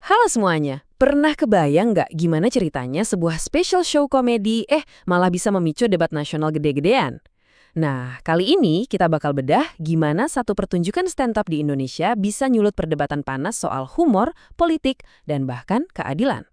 Halo semuanya, pernah kebayang nggak gimana ceritanya sebuah special show komedi malah bisa memicu debat nasional gede-gedean? Nah, kali ini kita bakal bedah gimana satu pertunjukan stand-up di Indonesia bisa nyulut perdebatan panas soal humor, politik, dan bahkan keadilan.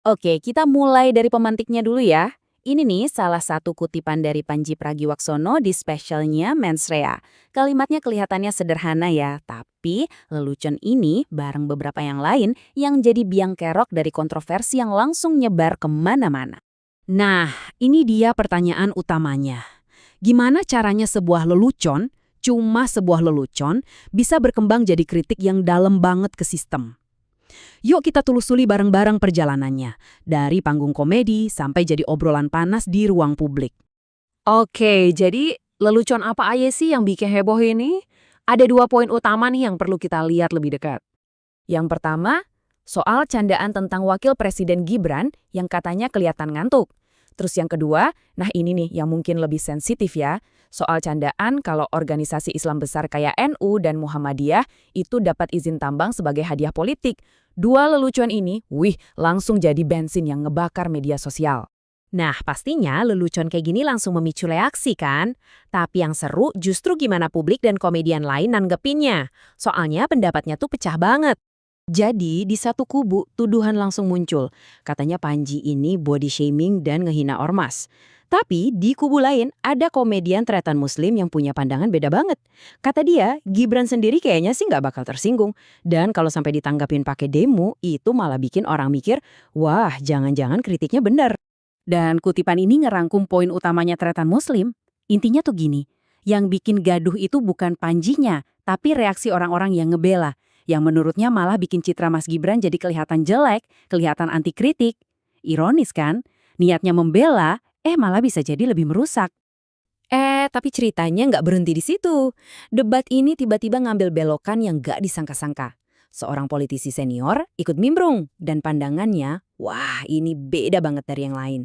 Oke, kita mulai dari pemantiknya dulu ya. Ini nih salah satu kutipan dari Panji Pragiwaksono di spesialnya Mensrea. Kalimatnya kelihatannya sederhana ya, tapi lelucon ini bareng beberapa yang lain yang jadi biang kerok dari kontroversi yang langsung nyebar kemana-mana. Nah, ini dia pertanyaan utamanya. Gimana caranya sebuah lelucon, cuma sebuah lelucon, bisa berkembang jadi kritik yang dalam banget ke sistem? Yuk kita telusuri bareng-bareng perjalanannya, dari panggung komedi sampai jadi obrolan panas di ruang publik. Oke, jadi lelucon apa aja sih yang bikin heboh ini? Ada dua poin utama nih yang perlu kita lihat lebih dekat. Yang pertama, soal candaan tentang wakil presiden Gibran yang katanya kelihatan ngantuk. Terus yang kedua, nah ini nih yang mungkin lebih sensitif ya, soal candaan kalau organisasi Islam besar kayak NU dan Muhammadiyah itu dapat izin tambang sebagai hadiah politik. Dua lelucon ini, langsung jadi bensin yang ngebakar media sosial. Nah, pastinya lelucon kayak gini langsung memicu reaksi kan? Tapi yang seru justru gimana publik dan komedian lain nanggepinnya. Soalnya pendapatnya tuh pecah banget. Jadi, di satu kubu, tuduhan langsung muncul. Katanya Panji ini body shaming dan ngehina ormas. Tapi, di kubu lain, ada komedian tretan muslim yang punya pandangan beda banget. Kata dia, Gibran sendiri kayaknya sih nggak bakal tersinggung. Dan kalau sampai ditanggapin pakai demo, itu malah bikin orang mikir, wah, jangan-jangan kritiknya benar. Dan kutipan ini ngerangkum poin utamanya tretan muslim. Intinya tuh gini, yang bikin gaduh itu bukan Panjinya, tapi reaksi orang-orang yang ngebela. Yang menurutnya malah bikin citra Mas Gibran jadi kelihatan jelek, kelihatan anti kritik. Ironis kan? Niatnya membela, malah bisa jadi lebih merusak. Tapi ceritanya nggak berhenti di situ. Debat ini tiba-tiba ngambil belokan yang nggak disangka-sangka. Seorang politisi senior ikut nimbrung, dan pandangannya, wah ini beda banget dari yang lain.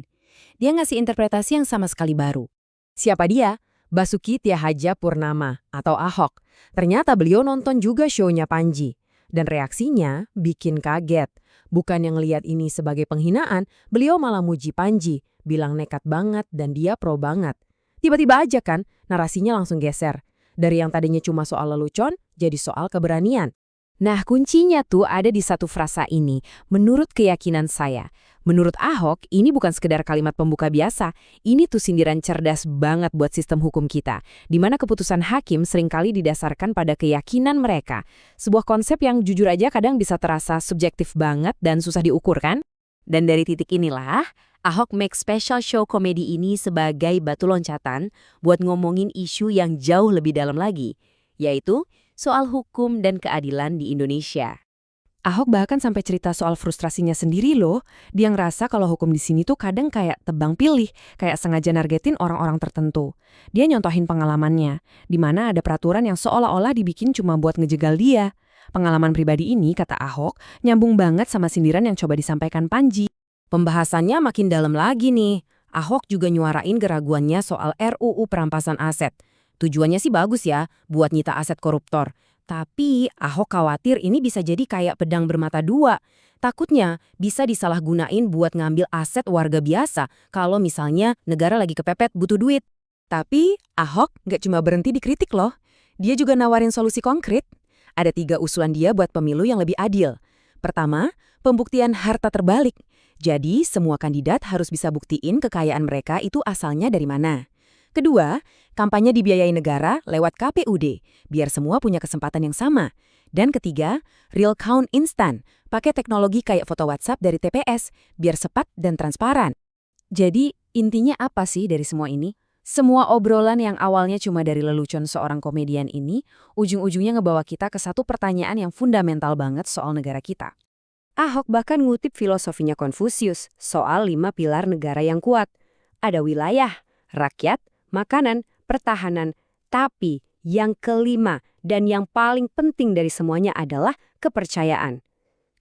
Dia ngasih interpretasi yang sama sekali baru. Siapa dia? Basuki Tjahjanpurnama atau Ahok. Ternyata beliau nonton juga show-nya Panji. Dan reaksinya bikin kaget. Bukan yang lihat ini sebagai penghinaan, beliau malah muji Panji, bilang nekat banget dan dia pro banget. Tiba-tiba aja kan, narasinya langsung geser. Dari yang tadinya cuma soal lelucon, jadi soal keberanian. Nah, kuncinya tuh ada di satu frasa ini, menurut keyakinan saya. Menurut Ahok, ini bukan sekedar kalimat pembuka biasa, ini tuh sindiran cerdas banget buat sistem hukum kita, di mana keputusan hakim seringkali didasarkan pada keyakinan mereka. Sebuah konsep yang jujur aja kadang bisa terasa subjektif banget dan susah diukur kan? Dan dari titik inilah, Ahok make special show komedi ini sebagai batu loncatan buat ngomongin isu yang jauh lebih dalam lagi, yaitu soal hukum dan keadilan di Indonesia. Ahok bahkan sampai cerita soal frustrasinya sendiri loh. Dia ngerasa kalau hukum di sini tuh kadang kayak tebang pilih, kayak sengaja nargetin orang-orang tertentu. Dia nyontohin pengalamannya, di mana ada peraturan yang seolah-olah dibikin cuma buat ngejegal dia. Pengalaman pribadi ini, kata Ahok, nyambung banget sama sindiran yang coba disampaikan Panji. Pembahasannya makin dalam lagi nih. Ahok juga nyuarain keraguannya soal RUU perampasan aset. Tujuannya sih bagus ya, buat nyita aset koruptor. Tapi Ahok khawatir ini bisa jadi kayak pedang bermata dua. Takutnya bisa disalahgunain buat ngambil aset warga biasa kalau misalnya negara lagi kepepet butuh duit. Tapi Ahok nggak cuma berhenti dikritik loh. Dia juga nawarin solusi konkret. Ada 3 usulan dia buat pemilu yang lebih adil. Pertama, pembuktian harta terbalik. Jadi semua kandidat harus bisa buktiin kekayaan mereka itu asalnya dari mana. Kedua, kampanye dibiayai negara lewat KPUD, biar semua punya kesempatan yang sama. Dan ketiga, real count instan, pakai teknologi kayak foto WhatsApp dari TPS, biar cepat dan transparan. Jadi, intinya apa sih dari semua ini? Semua obrolan yang awalnya cuma dari lelucon seorang komedian ini, ujung-ujungnya ngebawa kita ke satu pertanyaan yang fundamental banget soal negara kita. Ahok bahkan ngutip filosofinya Konfusius soal 5 pilar negara yang kuat. Ada wilayah, rakyat, makanan, pertahanan, tapi yang kelima dan yang paling penting dari semuanya adalah kepercayaan.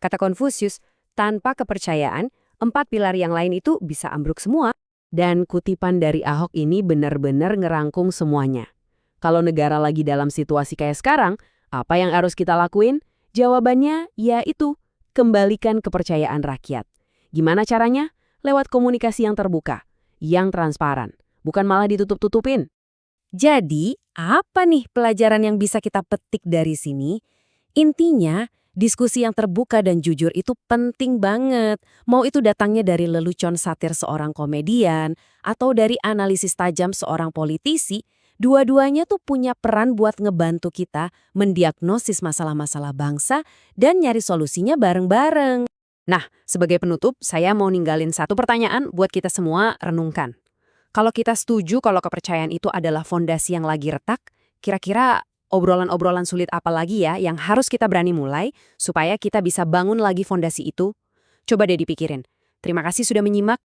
Kata Konfusius, tanpa kepercayaan, 4 pilar yang lain itu bisa ambruk semua. Dan kutipan dari Ahok ini benar-benar ngerangkum semuanya. Kalau negara lagi dalam situasi kayak sekarang, apa yang harus kita lakuin? Jawabannya yaitu kembalikan kepercayaan rakyat. Gimana caranya? Lewat komunikasi yang terbuka, yang transparan, bukan malah ditutup-tutupin. Jadi, apa nih pelajaran yang bisa kita petik dari sini? Intinya, diskusi yang terbuka dan jujur itu penting banget. Mau itu datangnya dari lelucon satir seorang komedian atau dari analisis tajam seorang politisi, dua-duanya tuh punya peran buat ngebantu kita mendiagnosis masalah-masalah bangsa dan nyari solusinya bareng-bareng. Nah, sebagai penutup, saya mau ninggalin satu pertanyaan buat kita semua renungkan. Kalau kita setuju kalau kepercayaan itu adalah fondasi yang lagi retak, kira-kira obrolan-obrolan sulit apa lagi ya yang harus kita berani mulai supaya kita bisa bangun lagi fondasi itu? Coba deh dipikirin. Terima kasih sudah menyimak.